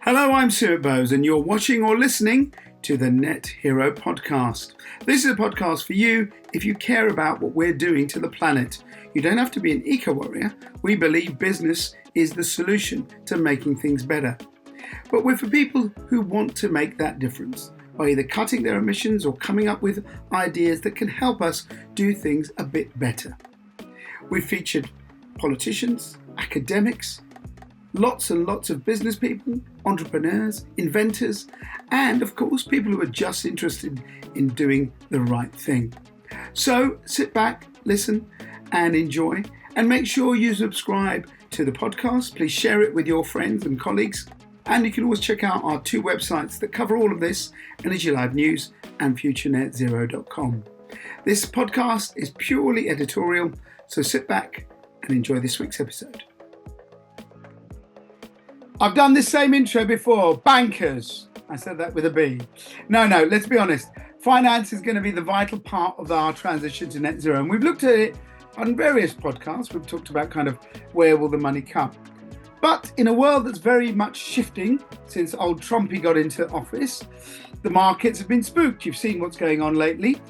Hello, I'm Sumit, and you're watching or listening to the Net Hero podcast. This is a podcast for you if you care about what we're doing to the planet. You don't have to be an eco-warrior. We believe business is the solution to making things better. But we're for people who want to make that difference by either cutting their emissions or coming up with ideas that can help us do things a bit better. We've featured politicians, academics, lots and lots of business people, entrepreneurs, inventors, and of course people who are just interested in doing the right thing. So sit back, listen and enjoy, and make sure you subscribe to the podcast. Please share it with your friends and colleagues, and you can always check out our two websites that cover all of this, Energy Live News and futurenetzero.com. This podcast is purely editorial, so sit back and enjoy this week's episode. I've done this same intro before. Bankers. I said that with a B. No, let's be honest. Finance is going to be the vital part of our transition to net zero. And we've looked at it on various podcasts. We've talked about kind of where will the money come. But in a world that's very much shifting since old Trumpy got into office, the markets have been spooked. You've seen what's going on lately.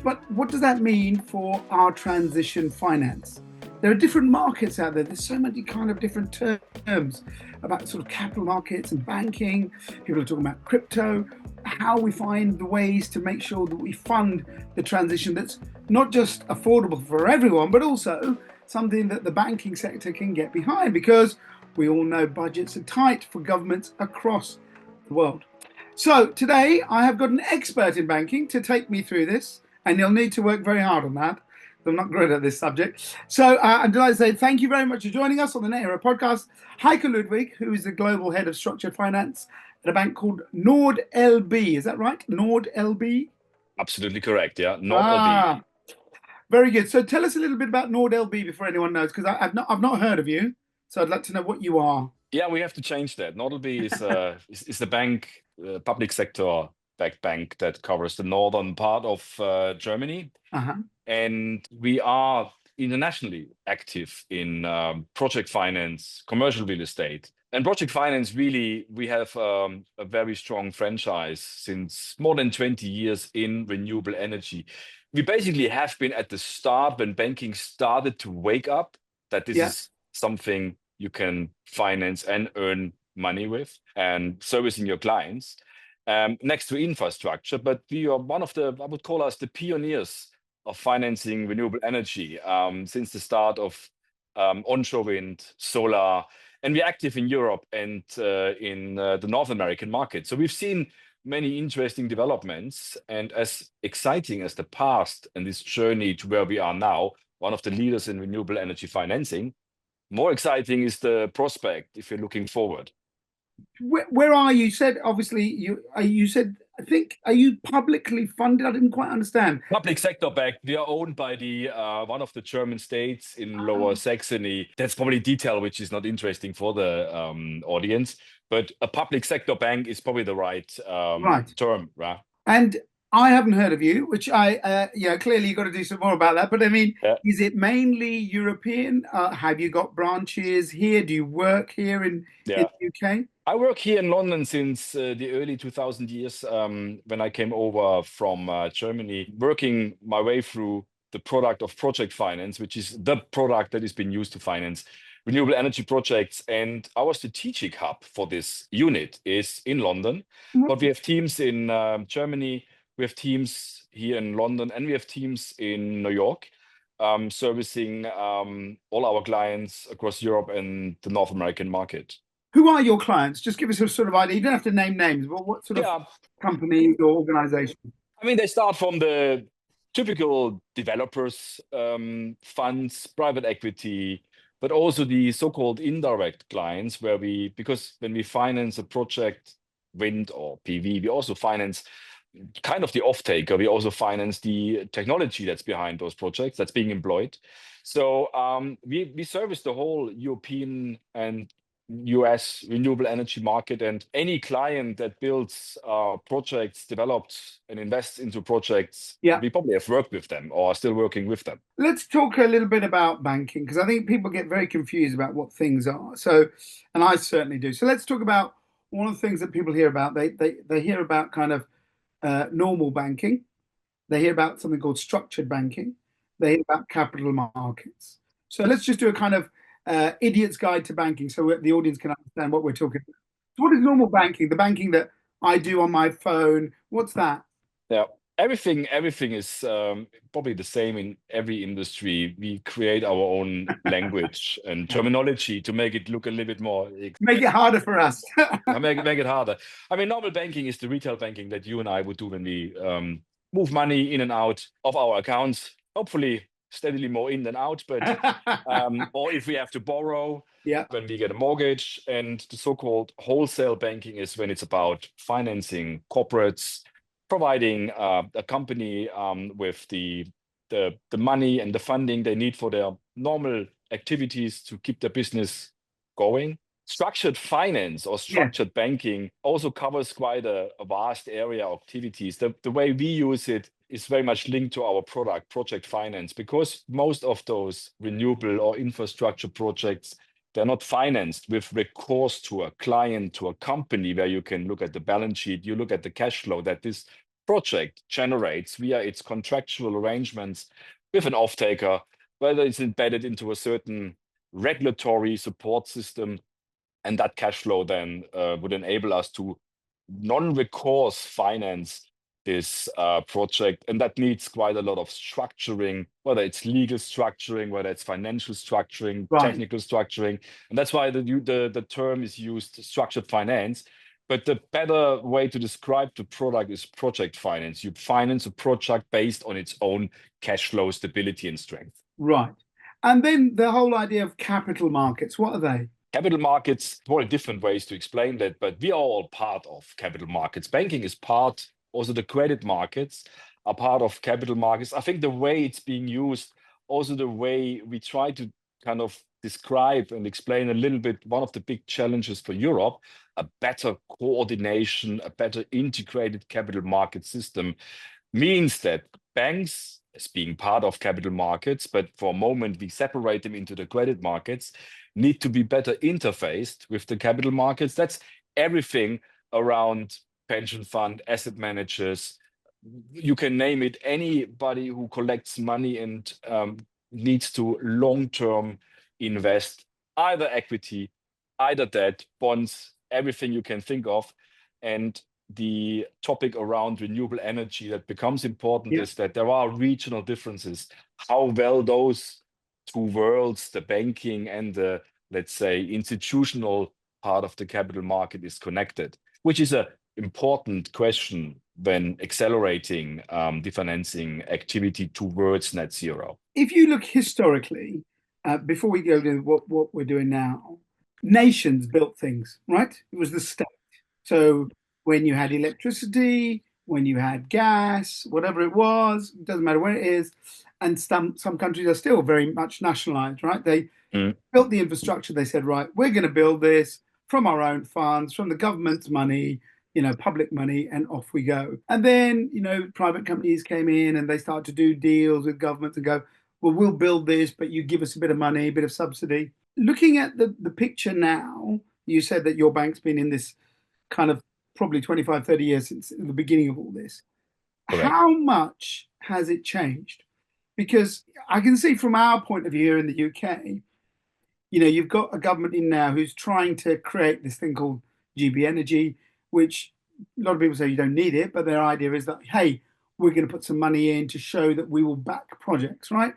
But what does that mean for our transition finance? There are different markets out there. There's so many kind of different terms about sort of capital markets and banking. People are talking about crypto, how we find the ways to make sure that we fund the transition that's not just affordable for everyone, but also something that the banking sector can get behind, because we all know budgets are tight for governments across the world. So today I have got an expert in banking to take me through this, and you'll need to work very hard on that. I'm not great at this subject. So I'm delighted to say thank you very much for joining us on the Net Hero podcast. Heiko Ludwig, who is the global head of structured finance at a bank called Nord LB. Is that right? Nord LB? Absolutely correct, yeah. Nord LB. Very good. So tell us a little bit about Nord LB before anyone knows, because I've not heard of you. So I'd like to know what you are. Yeah, we have to change that. Nord LB is the bank, public sector backed bank that covers the northern part of Germany. And we are internationally active in project finance, commercial real estate. And project finance, really, we have a very strong franchise since more than 20 years in renewable energy. We basically have been at the start when banking started to wake up that this is something you can finance and earn money with and servicing your clients next to infrastructure. But we are one of the, I would call us the pioneers of financing renewable energy since the start of onshore wind, solar, and we're active in Europe and in the North American market. So we've seen many interesting developments, and as exciting as the past and this journey to where we are now, one of the leaders in renewable energy financing, more exciting is the prospect if you're looking forward. Where are you? Said obviously you said, I think, are you publicly funded? I didn't quite understand. Public sector backed. We are owned by the one of the German states in Lower Saxony. That's probably detail which is not interesting for the audience, but a public sector bank is probably the right term, right? And I haven't heard of you, which clearly you've got to do some more about that. But I mean, is it mainly European? Have you got branches here? Do you work here in the UK? I work here in London since the early 2000 years when I came over from Germany, working my way through the product of project finance, which is the product that is being used to finance renewable energy projects. And our strategic hub for this unit is in London, but we have teams in Germany, we have teams here in London, and we have teams in New York, servicing all our clients across Europe and the North American market. Who are your clients? Just give us a sort of idea. You don't have to name names, but what sort of companies or organizations? I mean, they start from the typical developers, funds, private equity, but also the so-called indirect clients because when we finance a project, wind or PV, we also finance kind of the off-taker. We also finance the technology that's behind those projects that's being employed. So we service the whole European and US renewable energy market, and any client that builds projects, develops and invests into projects, we probably have worked with them or are still working with them. Let's talk a little bit about banking, because I think people get very confused about what things are. So, and I certainly do. So let's talk about one of the things that people hear about, they hear about kind of normal banking. They hear about something called structured banking. They hear about capital markets. So let's just do a kind of idiot's guide to banking so the audience can understand what we're talking about. So what is normal banking? The banking that I do on my phone. What's that? Yeah, everything is probably the same in every industry. We create our own language and terminology to make it look a little bit more Make it harder for us. make it harder. I mean, normal banking is the retail banking that you and I would do when we move money in and out of our accounts. Hopefully, steadily more in than out, but or if we have to borrow, Yeah. when we get a mortgage. And the so-called wholesale banking is when it's about financing corporates, providing a company with the money and the funding they need for their normal activities to keep their business going. Structured finance or Yeah. structured banking also covers quite a vast area of activities. The way we use it is very much linked to our product, project finance, because most of those renewable or infrastructure projects, they're not financed with recourse to a client, to a company where you can look at the balance sheet, you look at the cash flow that this project generates via its contractual arrangements with an off-taker, whether it's embedded into a certain regulatory support system. And that cash flow then would enable us to non-recourse finance this project. And that needs quite a lot of structuring, whether it's legal structuring, whether it's financial structuring, Right. technical structuring. And that's why the term is used, structured finance. But the better way to describe the product is project finance. You finance a project based on its own cash flow stability and strength. Right. And then the whole idea of capital markets, what are they? Capital markets, probably different ways to explain that, but we are all part of capital markets. Banking is part, also the credit markets are part of capital markets. I think the way it's being used, also the way we try to kind of describe and explain a little bit, one of the big challenges for Europe, a better coordination, a better integrated capital market system means that banks, as being part of capital markets, but for a moment we separate them into the credit markets, need to be better interfaced with the capital markets. That's everything around pension fund, asset managers. You can name it, anybody who collects money and needs to long-term invest, either equity, either debt, bonds, everything you can think of. And the topic around renewable energy that becomes important is that there are regional differences, how well those two worlds, the banking and the, let's say, institutional part of the capital market is connected, which is an important question when accelerating the financing activity towards net zero. If you look historically, before we go to what we're doing now, nations built things, right? It was the state. So when you had electricity, when you had gas, whatever it was, it doesn't matter where it is, and some countries are still very much nationalized, right? They built the infrastructure. They said, right, we're going to build this from our own funds, from the government's money, public money, and off we go. And then, private companies came in and they started to do deals with governments and go, well, we'll build this, but you give us a bit of money, a bit of subsidy. Looking at the picture now, you said that your bank's been in this kind of probably 25, 30 years since the beginning of all this. Correct. How much has it changed? Because I can see from our point of view here in the UK, you've got a government in now who's trying to create this thing called GB Energy, which a lot of people say you don't need it, but their idea is that, hey, we're going to put some money in to show that we will back projects, right?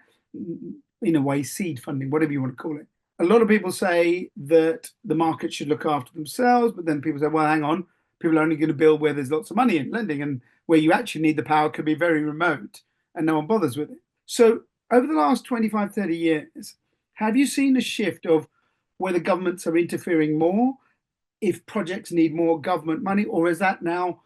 In a way, seed funding, whatever you want to call it. A lot of people say that the market should look after themselves, but then people say, well, hang on, people are only going to build where there's lots of money in lending, and where you actually need the power could be very remote and no one bothers with it. So over the last 25, 30 years, have you seen a shift of where the governments are interfering more if projects need more government money, or is that now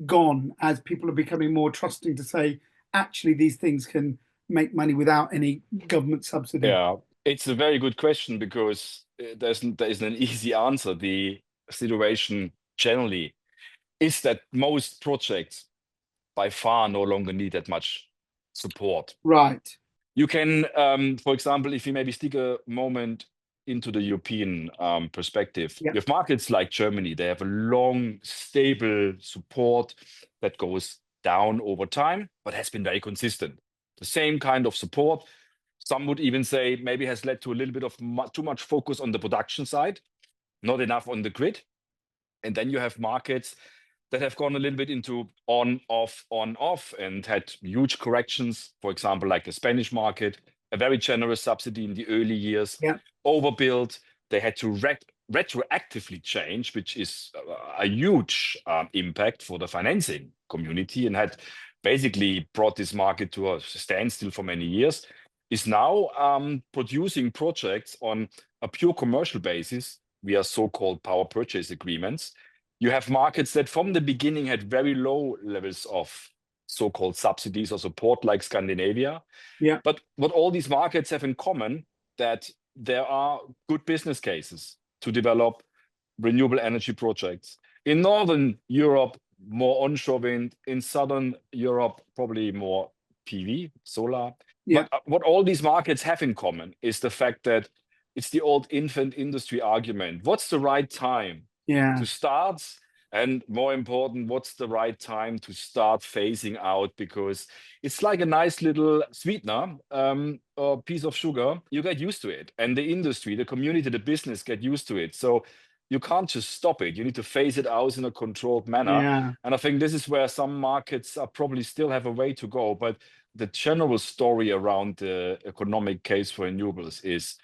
gone as people are becoming more trusting to say, actually, these things can make money without any government subsidy? Yeah, it's a very good question because there isn't an easy answer. The situation generally is that most projects by far no longer need that much support. Right. You can, for example, if you maybe stick a moment into the European perspective, Yeah. you have markets like Germany. They have a long, stable support that goes down over time, but has been very consistent. The same kind of support. Some would even say maybe has led to a little bit of too much focus on the production side, not enough on the grid. And then you have markets that have gone a little bit into on, off, and had huge corrections. For example, like the Spanish market, a very generous subsidy in the early years, Yeah. overbuilt. They had to retroactively change, which is a huge impact for the financing community, and had basically brought this market to a standstill for many years. Is now producing projects on a pure commercial basis via so-called power purchase agreements. You have markets that from the beginning had very low levels of so-called subsidies or support, like Scandinavia. Yeah. But what all these markets have in common, that there are good business cases to develop renewable energy projects. In Northern Europe, more onshore wind. In Southern Europe, probably more PV, solar. Yeah. But what all these markets have in common is the fact that it's the old infant industry argument. What's the right time to start? And more important, what's the right time to start phasing out? Because it's like a nice little sweetener or piece of sugar. You get used to it. And the industry, the community, the business get used to it. So you can't just stop it. You need to phase it out in a controlled manner. Yeah. And I think this is where some markets are probably still have a way to go. But the general story around the economic case for renewables is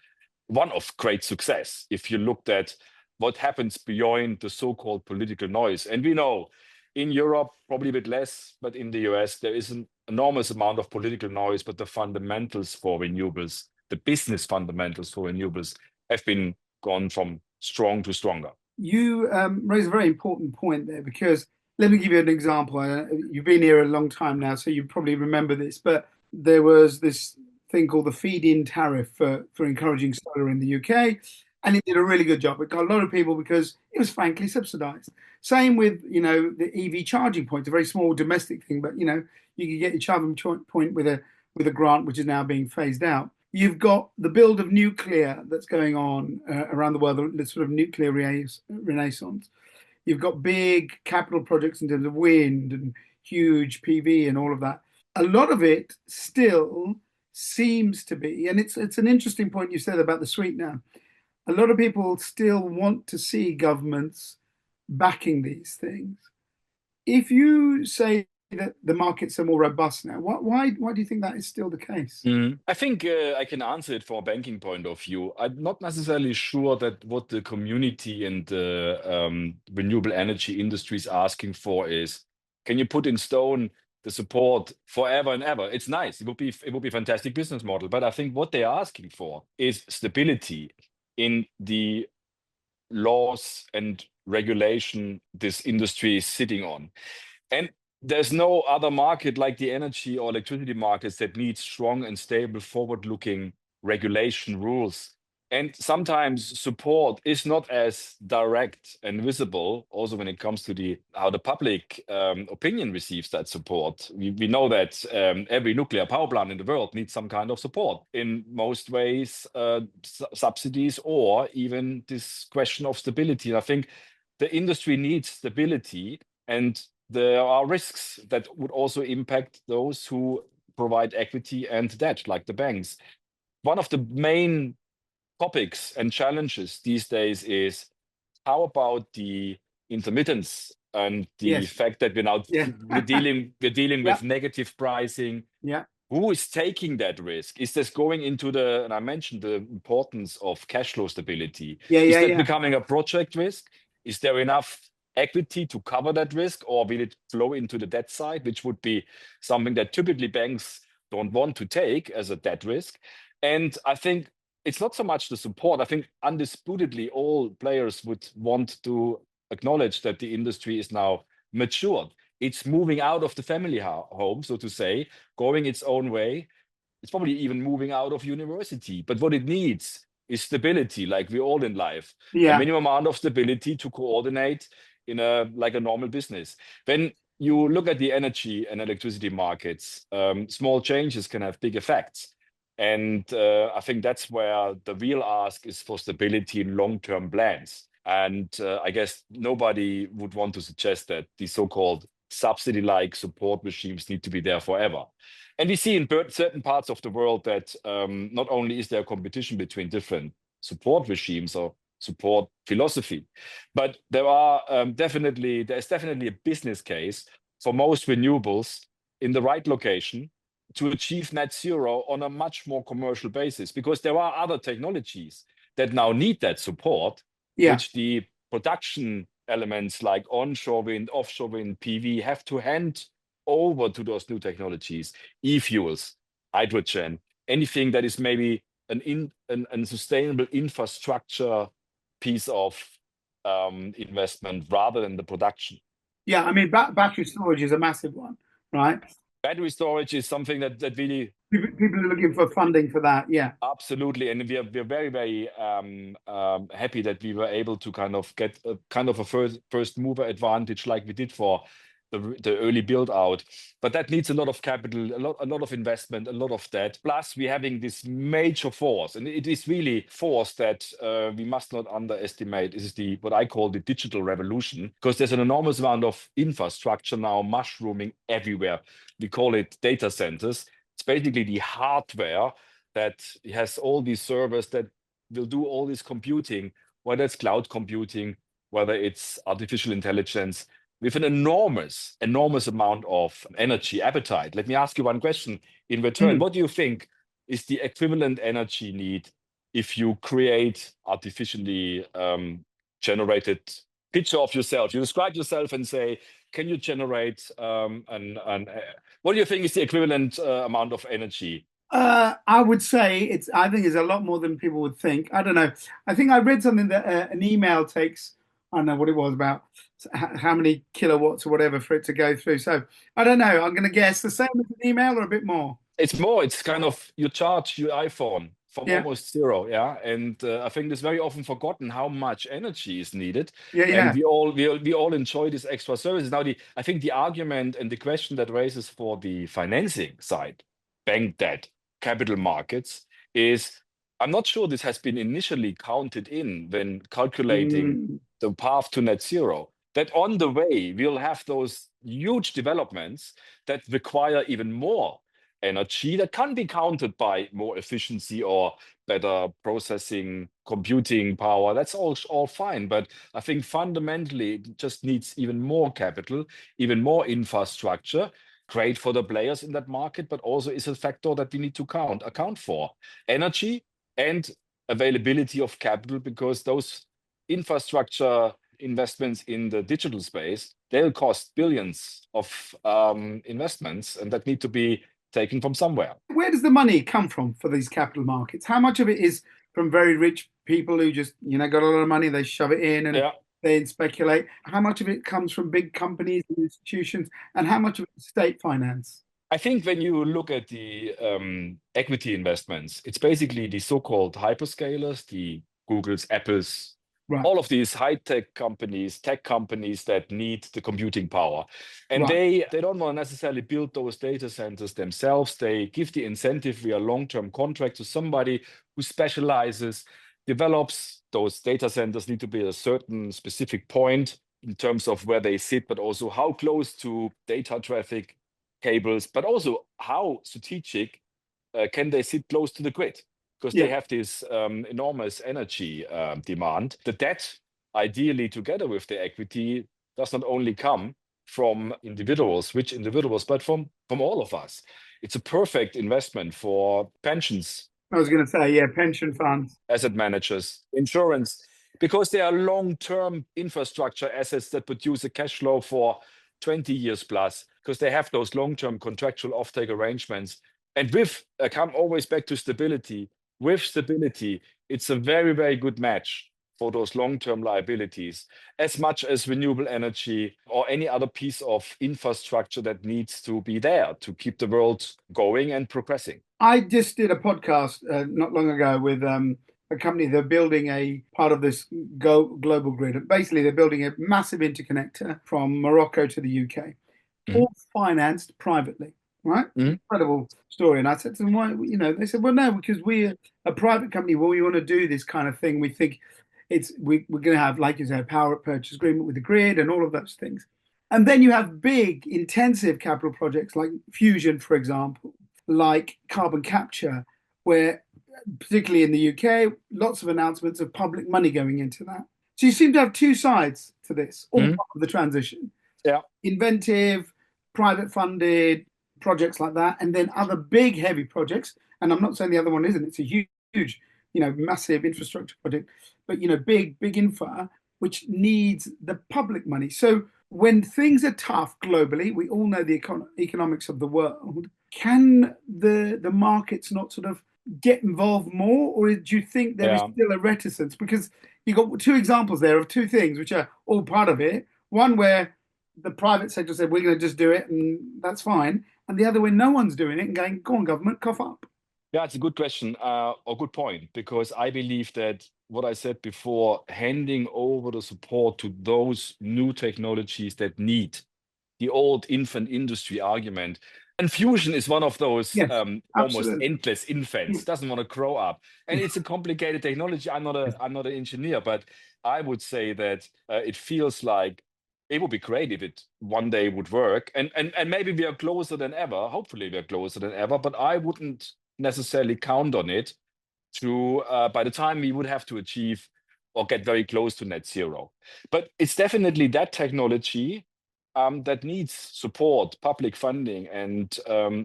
one of great success. If you looked at what happens beyond the so-called political noise. And we know in Europe, probably a bit less, but in the US, there is an enormous amount of political noise, but the fundamentals for renewables, the business fundamentals for renewables have been gone from strong to stronger. You raise a very important point there, because let me give you an example. You've been here a long time now, so you probably remember this, but there was this thing called the feed-in tariff for encouraging solar in the UK, and it did a really good job. It got a lot of people because it was frankly subsidized. Same with, the EV charging point, a very small domestic thing, but, you could get your charging point with a grant, which is now being phased out. You've got the build of nuclear that's going on around the world, the sort of nuclear renaissance. You've got big capital projects in terms of wind and huge PV and all of that. A lot of it still seems to be, and it's an interesting point you said about the sweetener. A lot of people still want to see governments backing these things. If you say that the markets are more robust now, why do you think that is still the case? I think I can answer it from a banking point of view. I'm not necessarily sure that what the community and the renewable energy industry is asking for is, can you put in stone the support forever and ever? It's nice. It would be a fantastic business model. But I think what they're asking for is stability in the laws and regulation this industry is sitting on. And there's no other market like the energy or electricity markets that needs strong and stable forward-looking regulation rules. And sometimes support is not as direct and visible, also when it comes to how the public opinion receives that support. We know that every nuclear power plant in the world needs some kind of support. In most ways, subsidies or even this question of stability. And I think the industry needs stability, and there are risks that would also impact those who provide equity and debt, like the banks. One of the main topics and challenges these days is, how about the intermittence and the fact that we're dealing with negative pricing? Yeah. Who is taking that risk? Is this going into and I mentioned the importance of cash flow stability. Is that becoming a project risk? Is there enough equity to cover that risk, or will it flow into the debt side, which would be something that typically banks don't want to take as a debt risk? And I think it's not so much the support. I think undisputedly all players would want to acknowledge that the industry is now matured. It's moving out of the family home, so to say, going its own way. It's probably even moving out of university. But what it needs is stability, like we all in life. A minimum amount of stability to coordinate in like a normal business. When you look at the energy and electricity markets, small changes can have big effects. And I think that's where the real ask is for stability in long-term plans. And I guess nobody would want to suggest that the so-called subsidy-like support regimes need to be there forever. And we see in certain parts of the world that not only is there competition between different support regimes or support philosophy, but there's definitely a business case for most renewables in the right location to achieve net zero on a much more commercial basis, because there are other technologies that now need that support, which the production elements like onshore wind, offshore wind, PV have to hand over to those new technologies, e-fuels, hydrogen, anything that is maybe an sustainable infrastructure piece of investment rather than the production. Yeah, I mean, battery storage is a massive one, right? Battery storage is something that really people are looking for funding for that. Yeah, absolutely, and we're very very happy that we were able to kind of get a first mover advantage like we did for the early build out. But that needs a lot of capital, a lot of investment, a lot of debt. Plus, we're having this major force, and it is really force that we must not underestimate. This is what I call the digital revolution, because there's an enormous amount of infrastructure now mushrooming everywhere. We call it data centers. It's basically the hardware that has all these servers that will do all this computing, whether it's cloud computing, whether it's artificial intelligence, with an enormous amount of energy appetite. Let me ask you one question in return. What do you think is the equivalent energy need if you create artificially generated picture of yourself? You describe yourself and say, can you generate what do you think is the equivalent amount of energy? I would say I think it's a lot more than people would think. I don't know. I think I read something that an email takes, I don't know what it was, about how many kilowatts or whatever for it to go through. So I don't know. I'm going to guess the same as an email or a bit more. It's more. It's kind of you charge your iPhone from almost zero, yeah. And I think it's very often forgotten how much energy is needed. And we all enjoy this extra service. Now, I think the argument and the question that raises for the financing side, bank debt, capital markets, is I'm not sure this has been initially counted in when calculating the path to net zero. That on the way we'll have those huge developments that require even more energy that can be countered by more efficiency or better processing, computing power. That's all fine. But I think fundamentally it just needs even more capital, even more infrastructure. Great for the players in that market, but also is a factor that we need to account for. Energy and availability of capital, because those infrastructure investments in the digital space, they'll cost billions of investments, and that need to be taken from somewhere. Where does the money come from for these capital markets? How much of it is from very rich people who just, got a lot of money, they shove it in and they speculate? How much of it comes from big companies and institutions, and how much of it is state finance? I think when you look at the equity investments, it's basically the so-called hyperscalers, the Googles, Apples, all of these high-tech companies, tech companies that need the computing power. And they don't want to necessarily build those data centers themselves. They give the incentive via long-term contract to somebody who specializes, develops those data centers, need to be at a certain specific point in terms of where they sit, but also how close to data traffic cables, but also how strategic can they sit close to the grid, because they have this enormous energy demand. The debt, ideally together with the equity, does not only come from individuals, rich individuals, but from all of us. It's a perfect investment for pensions. I was going to say, pension funds, asset managers, insurance, because they are long-term infrastructure assets that produce a cash flow for 20 years plus, because they have those long-term contractual offtake arrangements. And come always back to stability. With stability, it's a very, very good match for those long-term liabilities, as much as renewable energy or any other piece of infrastructure that needs to be there to keep the world going and progressing. I just did a podcast not long ago with a company. They're building a part of this global grid. Basically, they're building a massive interconnector from Morocco to the UK, all financed privately. right? Incredible story. And I said to them, why, they said, well, no, because we're a private company. When we want to do this kind of thing, we think we're going to have, like you said, a power purchase agreement with the grid and all of those things. And then you have big, intensive capital projects like fusion, for example, like carbon capture, where particularly in the UK, lots of announcements of public money going into that. So you seem to have two sides to this, all part of the transition. Yeah. Inventive, private funded projects like that, and then other big, heavy projects. And I'm not saying the other one isn't. It's a huge, massive infrastructure project, but big infra, which needs the public money. So when things are tough globally, we all know the economics of the world. Can the markets not sort of get involved more, or do you think there is still a reticence? Because you got two examples there of two things which are all part of it. One where the private sector said we're going to just do it and that's fine, and the other where no one's doing it and going, go on, government, cough up. Yeah, it's a good question, or good point, because I believe that what I said before, handing over the support to those new technologies that need the old infant industry argument. And fusion is one of those almost endless infants, doesn't want to grow up. And it's a complicated technology. I'm not an engineer, but I would say that it feels like it would be great if it one day would work. And maybe we are closer than ever. Hopefully we are closer than ever, but I wouldn't necessarily count on it to by the time we would have to achieve or get very close to net zero. But it's definitely that technology that needs support, public funding, and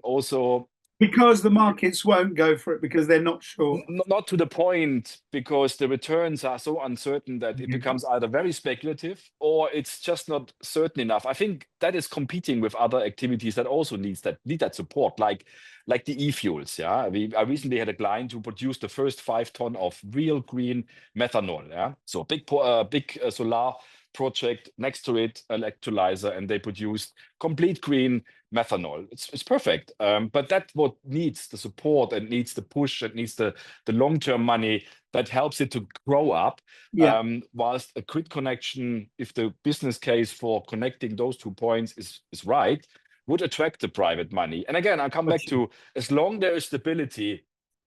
also because the markets won't go for it because they're not sure. Not to the point, because the returns are so uncertain that it becomes either very speculative or it's just not certain enough. I think that is competing with other activities that also need that support, like the e-fuels. Yeah, I recently had a client who produced the first 5 ton of real green methanol. Yeah, so big solar project, next to it electrolyzer, and they produced complete green methanol. It's perfect, but that's what needs the support and needs the push and needs the long-term money that helps it to grow up. Whilst a grid connection, if the business case for connecting those 2 points is right, would attract the private money. And again, I come back to, as long there is stability.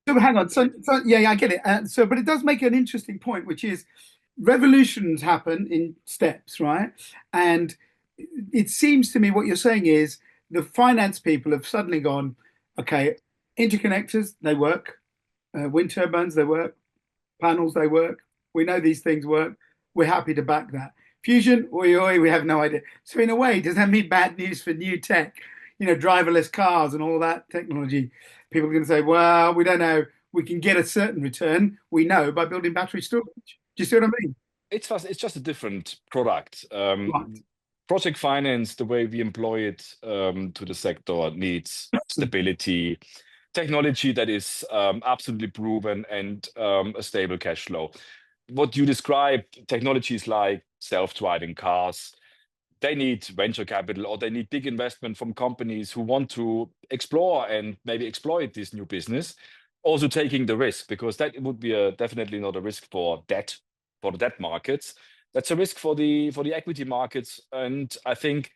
So hang on. So yeah, I get it. But it does make an interesting point, which is revolutions happen in steps, right? And it seems to me what you're saying is the finance people have suddenly gone, okay, interconnectors, they work, wind turbines, they work, panels, they work. We know these things work. We're happy to back that. Fusion, we have no idea. So in a way, does that mean bad news for new tech? Driverless cars and all that technology. People are going to say, well, we don't know. We can get a certain return, we know, by building battery storage. Do you see what I mean? It's just a different product. Project finance, the way we employ it to the sector, needs stability, technology that is absolutely proven, and a stable cash flow. What you described, technologies like self-driving cars, they need venture capital, or they need big investment from companies who want to explore and maybe exploit this new business, also taking the risk, because that would be definitely not a risk for debt, for the debt markets. That's a risk for the equity markets. And I think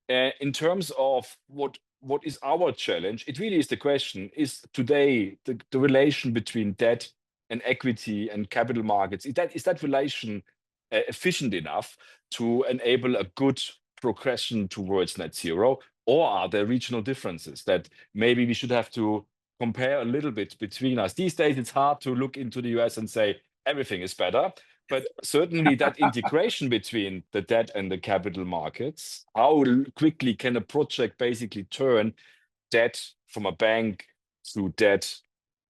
in terms of what is our challenge, it really is the question, is today the relation between debt and equity and capital markets, is that relation efficient enough to enable a good progression towards net zero? Or are there regional differences that maybe we should have to compare a little bit between us? These days, it's hard to look into the US and say everything is better. But certainly that integration between the debt and the capital markets, how quickly can a project basically turn debt from a bank to debt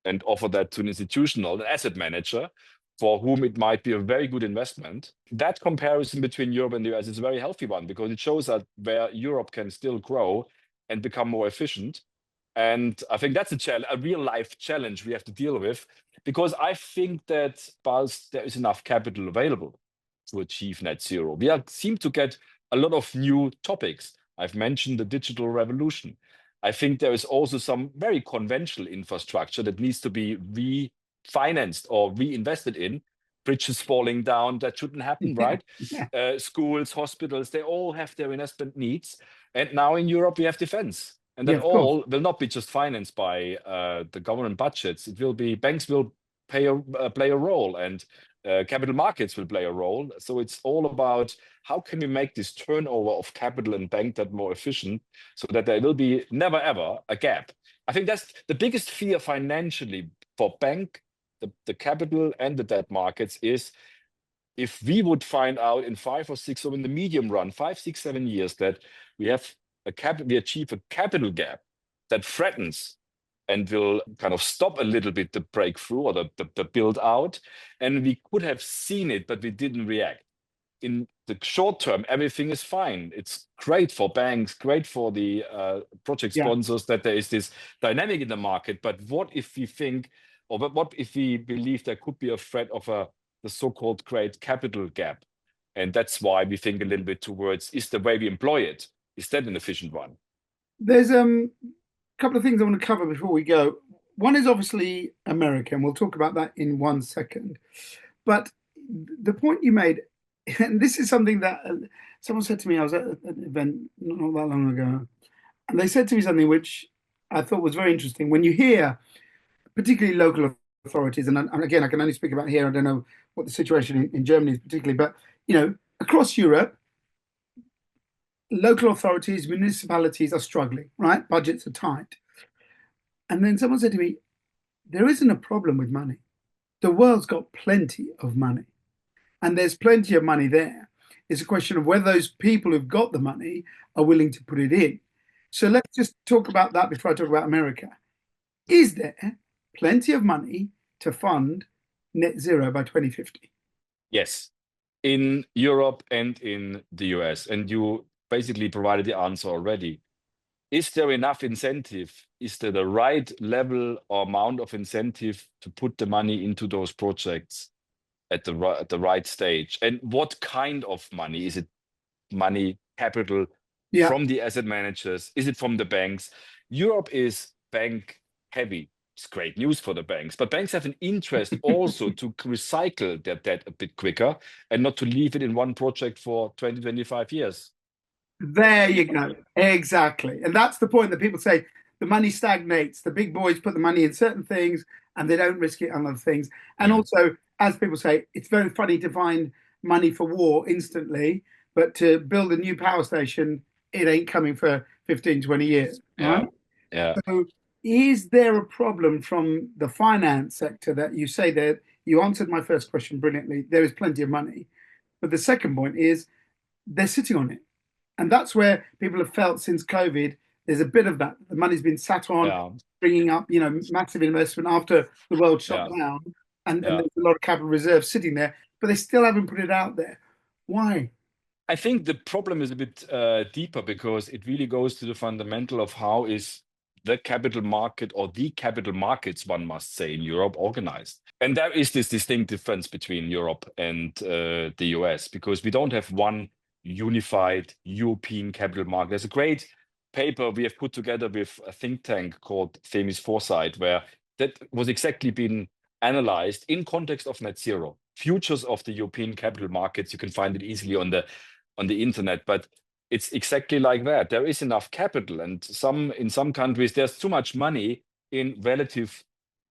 and offer that to an institutional, an asset manager, for whom it might be a very good investment? That comparison between Europe and the US is a very healthy one, because it shows that where Europe can still grow and become more efficient. And I think that's a real life challenge we have to deal with, because I think that whilst there is enough capital available to achieve net zero, we seem to get a lot of new topics. I've mentioned the digital revolution. I think there is also some very conventional infrastructure that needs to be refinanced or reinvested in. Bridges falling down, that shouldn't happen, right? Schools, hospitals, they all have their investment needs. And now in Europe, we have defense. And that of course. all will not be just financed by the government budgets. It will be banks will play a role, and capital markets will play a role. So it's all about how can we make this turnover of capital and bank debt more efficient, so that there will be never ever a gap. I think that's the biggest fear financially for bank, the capital and the debt markets is if we would find out in 5 or 6, or in the medium run, 5, 6, 7 years, that we achieve a capital gap that threatens and will kind of stop a little bit the breakthrough or the build out. And we could have seen it, but we didn't react. In the short term, everything is fine. It's great for banks, great for the project sponsors that there is this dynamic in the market. But what if we think, or what if we believe there could be a threat of the so-called great capital gap? And that's why we think a little bit towards, is the way we employ it, is that an efficient one? There's a couple of things I want to cover before we go. One is obviously America, and we'll talk about that in 1 second. But the point you made, and this is something that someone said to me, I was at an event not that long ago, and they said to me something which I thought was very interesting. When you hear, particularly local authorities, and again, I can only speak about here, I don't know what the situation in Germany is particularly, but across Europe, local authorities, municipalities are struggling, right? Budgets are tight. And then someone said to me, there isn't a problem with money. The world's got plenty of money, and there's plenty of money there. It's a question of whether those people who've got the money are willing to put it in. So let's just talk about that before I talk about America. Is there plenty of money to fund net zero by 2050? Yes, in Europe and in the US. And you basically provided the answer already. Is there enough incentive? Is there the right level or amount of incentive to put the money into those projects at the right stage? And what kind of money? Is it money, capital from the asset managers? Is it from the banks? Europe is bank heavy. It's great news for the banks, but banks have an interest also to recycle their debt a bit quicker and not to leave it in one project for 20, 25 years. There you go. Exactly. And that's the point that people say the money stagnates. The big boys put the money in certain things and they don't risk it on other things. And also, as people say, it's very funny to find money for war instantly, but to build a new power station, it ain't coming for 15, 20 years. Right? Yeah. So is there a problem from the finance sector that you say that you answered my first question brilliantly? There is plenty of money. But the second point is they're sitting on it. And that's where people have felt since COVID, there's a bit of that. The money's been sat on, bringing up, massive investment after the world shut down. And there's a lot of capital reserves sitting there, but they still haven't put it out there. Why? I think the problem is a bit deeper, because it really goes to the fundamental of how is the capital market, or the capital markets, one must say, in Europe organized. And there is this distinct difference between Europe and the US, because we don't have one unified European capital market. There's a great paper we have put together with a think tank called Themis Foresight, where that was exactly been analyzed in context of net zero. Futures of the European capital markets, you can find it easily on the internet, but it's exactly like that. There is enough capital, and in some countries there's too much money in relative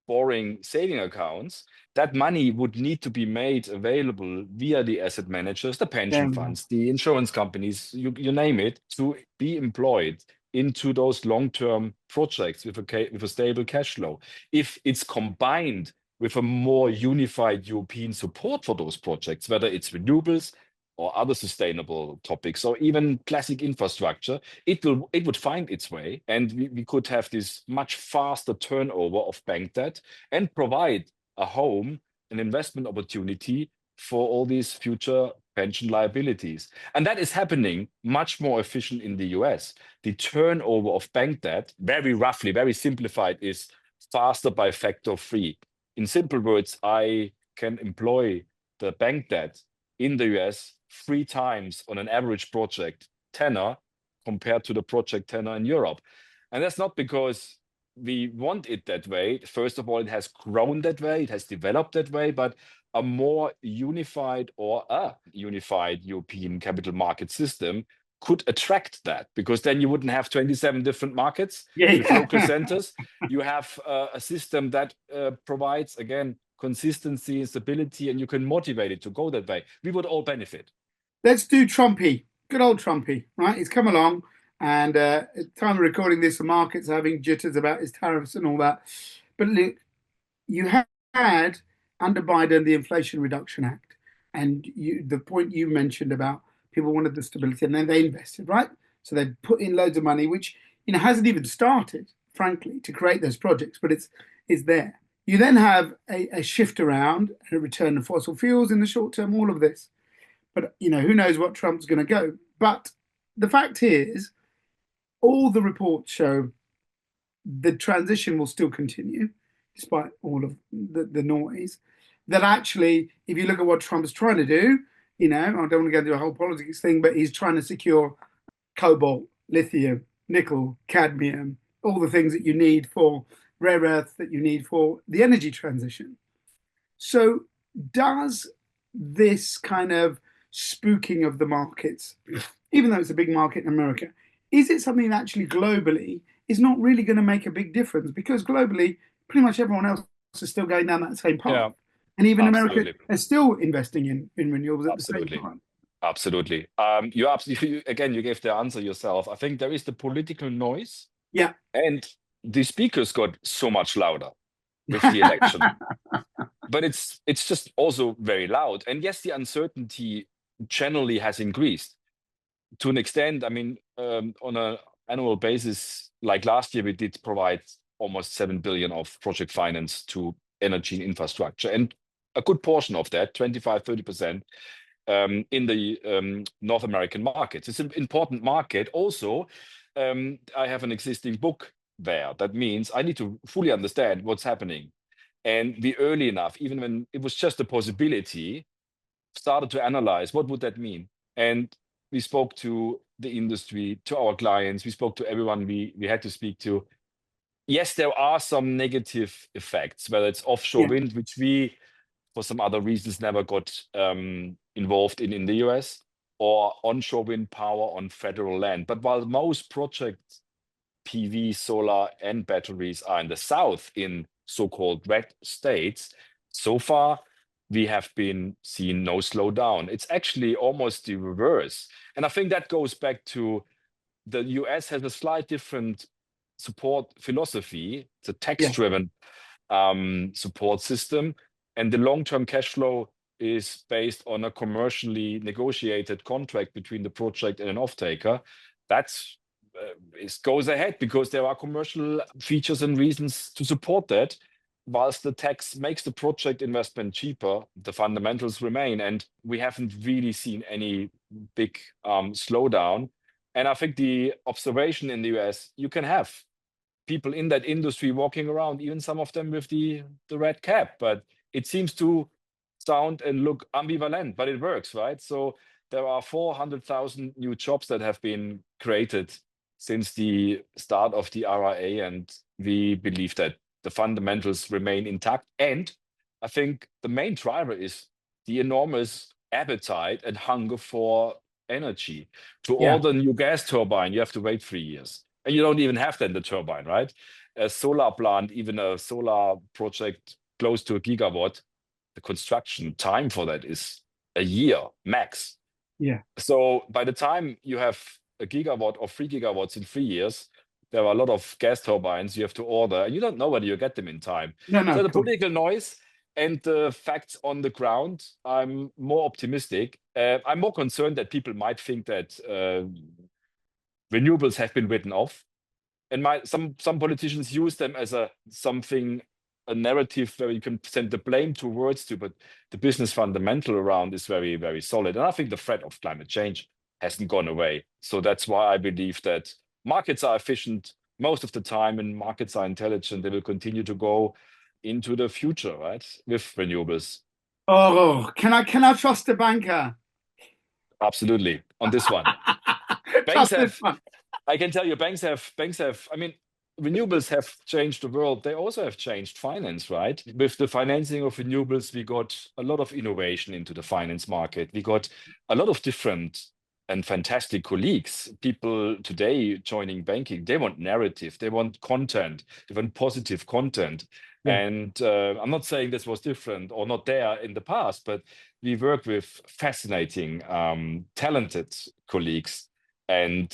boring saving accounts. That money would need to be made available via the asset managers, the pension funds, the insurance companies, you name it, to be employed into those long-term projects with a stable cash flow. If it's combined with a more unified European support for those projects, whether it's renewables or other sustainable topics, or even classic infrastructure, it would find its way, and we could have this much faster turnover of bank debt and provide a home, an investment opportunity for all these future pension liabilities. And that is happening much more efficient in the US. The turnover of bank debt, very roughly, very simplified, is faster by factor 3. In simple words, I can employ the bank debt in the US 3 times on an average project tenor compared to the project tenor in Europe. And that's not because we want it that way. First of all, it has grown that way, it has developed that way, but a more unified, or a unified European capital market system could attract that, because then you wouldn't have 27 different markets with Yeah. local centers. You have a system that provides, again, consistency and stability, and you can motivate it to go that way. We would all benefit. Let's do Trumpy. Good old Trumpy, right? He's come along, and at the time of recording this, the market's having jitters about his tariffs and all that. But look, you had under Biden the Inflation Reduction Act, and the point you mentioned about people wanted the stability, and then they invested, right? So they put in loads of money, which hasn't even started, frankly, to create those projects, but it's there. You then have a shift around and a return to fossil fuels in the short term, all of this. But who knows what Trump's going to go. But the fact is, all the reports show the transition will still continue, despite all of the noise. That actually, if you look at what Trump's trying to do, I don't want to go into a whole politics thing, but he's trying to secure cobalt, lithium, nickel, cadmium, all the things that you need for rare earths that you need for the energy transition. So does this kind of spooking of the markets, even though it's a big market in America, is it something that actually globally is not really going to make a big difference? Because globally, pretty much everyone else is still going down that same path. Yeah, and even absolutely. America is still investing in renewables at Absolutely. the same time. Absolutely. Again, you gave the answer yourself. I think there is the political noise. Yeah. And the speakers got so much louder with the election. But it's just also very loud. And yes, the uncertainty generally has increased to an extent. I mean, on an annual basis, like last year, we did provide almost 7 billion of project finance to energy and infrastructure. And a good portion of that, 25-30%, in the North American markets. It's an important market. Also, I have an existing book there. That means I need to fully understand what's happening. And we early enough, even when it was just a possibility, started to analyze what would that mean. And we spoke to the industry, to our clients, we spoke to everyone we had to speak to. Yes, there are some negative effects, whether it's offshore wind, which we, for some other reasons, never got involved in the US, or onshore wind power on federal land. But while most projects, PV, solar, and batteries are in the south, in so-called red states, so far we have been seeing no slowdown. It's actually almost the reverse. And I think that goes back to the US has a slight different support philosophy. It's a tax-driven support system. And the long-term cash flow is based on a commercially negotiated contract between the project and an off-taker. That's it goes ahead because there are commercial features and reasons to support that. Whilst the tax makes the project investment cheaper, the fundamentals remain, and we haven't really seen any big slowdown. And I think the observation in the US, you can have people in that industry walking around, even some of them with the red cap, but it seems to sound and look ambivalent, but it works, right? So there are 400,000 new jobs that have been created since the start of the IRA, and we believe that the fundamentals remain intact. And I think the main driver is the enormous appetite and hunger for energy. To order a new gas turbine, you have to wait 3 years. And you don't even have then the turbine, right? A solar plant, even a solar project close to a gigawatt, the construction time for that is a year max. Yeah. So by the time you have a gigawatt or 3 gigawatts in 3 years, there are a lot of gas turbines you have to order, and you don't know whether you get them in time. So the political noise and the facts on the ground, I'm more optimistic. I'm more concerned that people might think that renewables have been written off, and some politicians use them as a narrative where you can send the blame towards to, but the business fundamental around is very, very solid. And I think the threat of climate change hasn't gone away. So that's why I believe that markets are efficient most of the time, and markets are intelligent. They will continue to go into the future, right, with renewables. Oh, can I trust a banker? Absolutely, on this one. Banks have, I can tell you, banks have, I mean, renewables have changed the world. They also have changed finance, right? With the financing of renewables, we got a lot of innovation into the finance market. We got a lot of different and fantastic colleagues. People today joining banking, they want narrative, they want content, they want positive content. Yeah. And I'm not saying this was different or not there in the past, but we work with fascinating, talented colleagues. And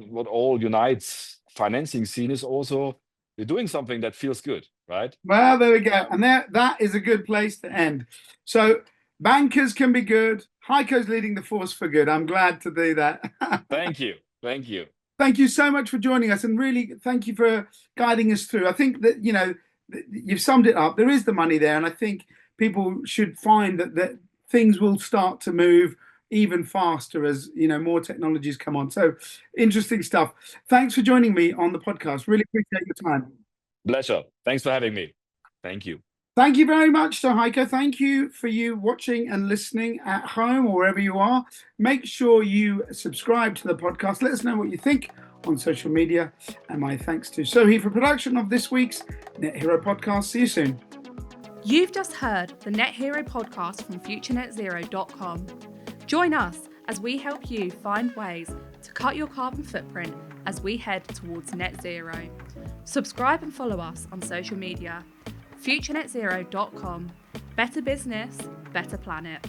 what all unites financing scene is also we're doing something that feels good, right? Well, there we go. And that is a good place to end. So bankers can be good. Heiko's leading the force for good. I'm glad to do that. Thank you. Thank you. Thank you so much for joining us, and really thank you for guiding us through. I think that, you've summed it up. There is the money there, and I think people should find that things will start to move even faster as, more technologies come on. So interesting stuff. Thanks for joining me on the podcast. Really appreciate your time. Pleasure. Thanks for having me. Thank you. Thank you very much, so Heiko. Thank you for you watching and listening at home or wherever you are. Make sure you subscribe to the podcast. Let us know what you think on social media. And my thanks to Sohi for production of this week's Net Hero podcast. See you soon. You've just heard the Net Hero podcast from FutureNetZero.com. Join us as we help you find ways to cut your carbon footprint as we head towards net zero. Subscribe and follow us on social media. FutureNetZero.com. Better business, better planet.